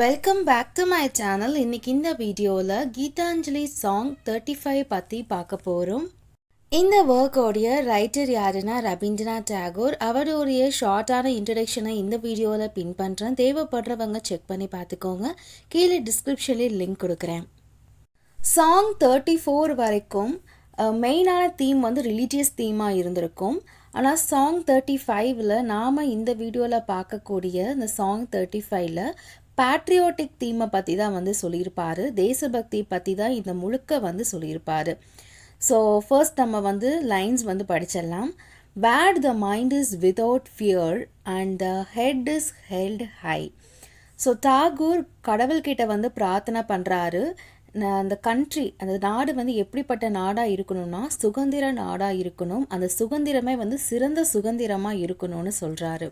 Welcome back to my channel. இன்னைக்கு இந்த வீடியோவில் கீதாஞ்சலி சாங் 35 பற்றி பார்க்க போகிறோம். இந்த ஒர்க்கோடைய ரைட்டர் யாருன்னா ரவீந்திரநாத் டாகூர். அவருடைய ஷார்ட்டான இன்ட்ரடக்ஷனை இந்த வீடியோவில் பின் பண்ணுறேன். தேவைப்படுறவங்க செக் பண்ணி பார்த்துக்கோங்க. கீழே டிஸ்கிரிப்ஷனில் லிங்க் கொடுக்குறேன். சாங் 34 வரைக்கும் மெயினான தீம் வந்து ரிலீஜியஸ் தீமாக இருந்திருக்கும். ஆனால் சாங் 35ல் நாம் இந்த வீடியோவில் பார்க்கக்கூடிய இந்த சாங் 35ல் பேட்ரியாட்டிக் தீமை பற்றி தான் வந்து சொல்லியிருப்பார். தேசபக்தி பற்றி தான் இந்த முழுக்க வந்து சொல்லியிருப்பார். ஸோ ஃபர்ஸ்ட் நம்ம வந்து லைன்ஸ் வந்து படிச்சிடலாம். Where the mind is without fear and the head is held high. So Tagore கடவுள்கிட்ட வந்து பிரார்த்தனை பண்ணுறாரு. அந்த கண்ட்ரி, அந்த நாடு வந்து எப்படிப்பட்ட நாடாக இருக்கணும்னா சுதந்திர நாடாக இருக்கணும். அந்த சுதந்திரமே வந்து சிறந்த சுதந்திரமாக இருக்கணும்னு சொல்கிறாரு.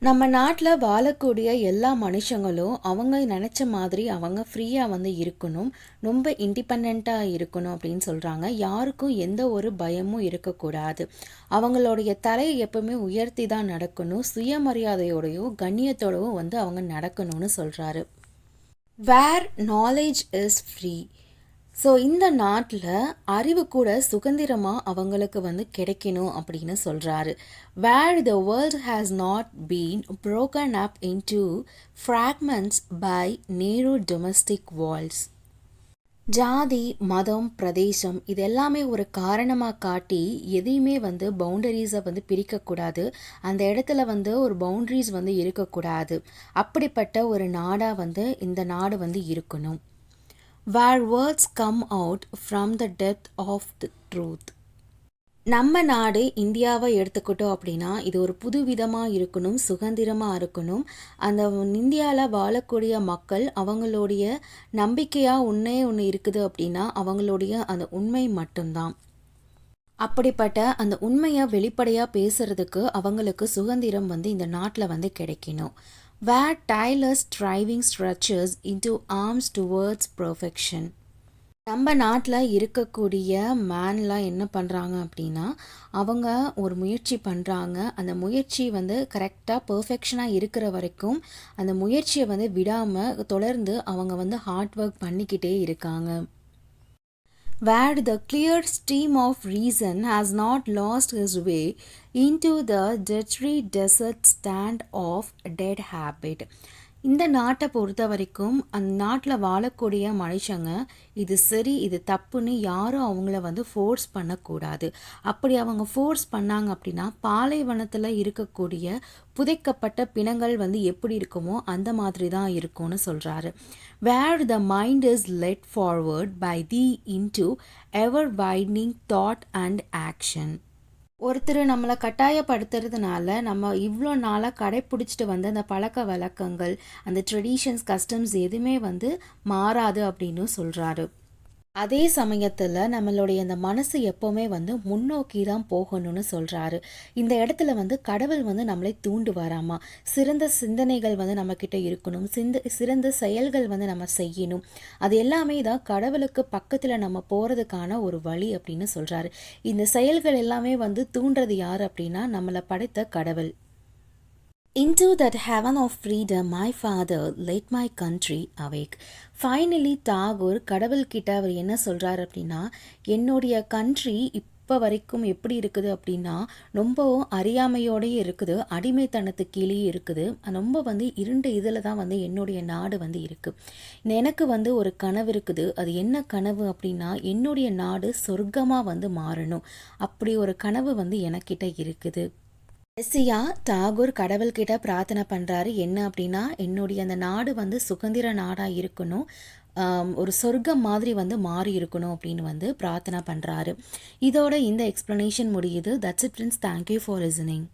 நம்ம நாட்டில் வாழக்கூடிய எல்லா மனுஷங்களும் அவங்க நினச்ச மாதிரி அவங்க ஃப்ரீயாக வந்து இருக்கணும், ரொம்ப இண்டிபெண்ட்டாக இருக்கணும் அப்படின்னு சொல்கிறாங்க. யாருக்கும் எந்த ஒரு பயமும் இருக்கக்கூடாது. அவங்களுடைய தலையை எப்பவுமே உயர்த்தி தான் நடக்கணும். சுயமரியாதையோடையும் கண்ணியத்தோடவும் வந்து அவங்க நடக்கணும்னு சொல்கிறாரு. வேர் நாலேஜ் இஸ் ஃப்ரீ. ஸோ இந்த நாட்டில் அறிவு கூட சுதந்திரமாக அவங்களுக்கு வந்து கிடைக்கணும் அப்படின்னு சொல்கிறாரு. Where the world has not been broken up into fragments by narrow domestic walls. ஜாதி, மதம், பிரதேசம் இது எல்லாமே ஒரு காரணமாக காட்டி எதையுமே வந்து பவுண்டரிஸை வந்து பிரிக்கக்கூடாது. அந்த இடத்துல வந்து ஒரு பவுண்டரிஸ் வந்து இருக்கக்கூடாது. அப்படிப்பட்ட ஒரு நாடாக வந்து இந்த நாடு வந்து இருக்கணும். Where words come out from the depth of the truth. நம்ம நாடு இந்தியாவை எடுத்துக்கிட்டோம் அப்படின்னா இது ஒரு புது விதமாக இருக்கணும், சுதந்திரமாக இருக்கணும். அந்த இந்தியாவில் வாழக்கூடிய மக்கள் அவங்களுடைய நம்பிக்கையாக ஒன்று இருக்குது அப்படின்னா அவங்களுடைய அந்த உண்மை மட்டும்தான். அப்படிப்பட்ட அந்த உண்மையை வெளிப்படையாக பேசுறதுக்கு அவங்களுக்கு சுதந்திரம் வந்து இந்த நாட்டில் வந்து கிடைக்கணும். Where tireless striving stretches into arms towards perfection. நம்ம நாட்டில் இருக்கக்கூடிய மேன்லாம் என்ன பண்ணுறாங்க அப்படின்னா அவங்க ஒரு முயற்சி பண்ணுறாங்க. அந்த முயற்சி வந்து கரெக்டாக பர்ஃபெக்ஷனாக இருக்கிற வரைக்கும் அந்த முயற்சியை வந்து விடாமல் தொடர்ந்து அவங்க வந்து ஹார்ட் ஒர்க் பண்ணிக்கிட்டே இருக்காங்க. Where the clear stream of reason has not lost his way into the dirty desert stand of dead habit. இந்த நாட்டை பொறுத்த வரைக்கும் அந்த நாட்டில் வாழக்கூடிய மனுஷங்க இது சரி இது தப்புன்னு யாரும் அவங்கள வந்து ஃபோர்ஸ் பண்ணக்கூடாது. அப்படி அவங்க ஃபோர்ஸ் பண்ணாங்க அப்படின்னா பாலைவனத்தில் இருக்கக்கூடிய புதைக்கப்பட்ட பிணங்கள் வந்து எப்படி இருக்குமோ அந்த மாதிரி தான் இருக்கும்னு சொல்கிறாரு. Where the mind is led forward by the into ever widening thought and action. ஒருத்தர் நம்மளை கட்டாயப்படுத்துறதுனால நம்ம இவ்வளோ நாளாக கடைப்பிடிச்சிட்டு வந்த அந்த பழக்க வழக்கங்கள், அந்த ட்ரெடிஷன்ஸ், கஸ்டம்ஸ் எதுவுமே வந்து மாறாது அப்படின்னு சொல்கிறாரு. அதே சமயத்தில் நம்மளுடைய அந்த மனசு எப்போவுமே வந்து முன்னோக்கி தான் போகணும்னு சொல்கிறாரு. இந்த இடத்துல வந்து கடவுள் வந்து நம்மளை தூண்டு வராமா, சிறந்த சிந்தனைகள் வந்து நம்மக்கிட்ட இருக்கணும், சிறந்த செயல்கள் வந்து நம்ம செய்யணும். அது எல்லாமே தான் கடவுளுக்கு பக்கத்தில் நம்ம போகிறதுக்கான ஒரு வழி அப்படின்னு சொல்கிறாரு. இந்த செயல்கள் எல்லாமே வந்து தூண்டுறது யார் அப்படின்னா நம்மளை படைத்த கடவுள். Into that heaven of freedom, my father let my country awake. Finally, Tagore கடவுள்கிட்ட அவர் என்ன சொல்கிறார் அப்படின்னா என்னுடைய கண்ட்ரி இப்போ வரைக்கும் எப்படி இருக்குது அப்படின்னா ரொம்பவும் அறியாமையோடையே இருக்குது, அடிமைத்தனத்துக்கு கீழே இருக்குது, ரொம்ப வந்து இருண்ட இதில் தான் வந்து என்னுடைய நாடு வந்து இருக்குது. எனக்கு வந்து ஒரு கனவு இருக்குது. அது என்ன கனவு அப்படின்னா என்னுடைய நாடு சொர்க்கமாக வந்து மாறணும். அப்படி ஒரு கனவு வந்து எனக்கிட்ட இருக்குது. கடைசியாக டாகூர் கடவுள்கிட்ட பிரார்த்தனை பண்ணுறாரு. என்ன அப்படின்னா என்னுடைய அந்த நாடு வந்து சுதந்திர நாடாக இருக்கணும், ஒரு சொர்க்கம் மாதிரி வந்து மாறி இருக்கணும் அப்படின்னு வந்து பிரார்த்தனை பண்ணுறாரு. இதோட இந்த எக்ஸ்ப்ளனேஷன் முடியுது. That's it friends. Thank you for listening.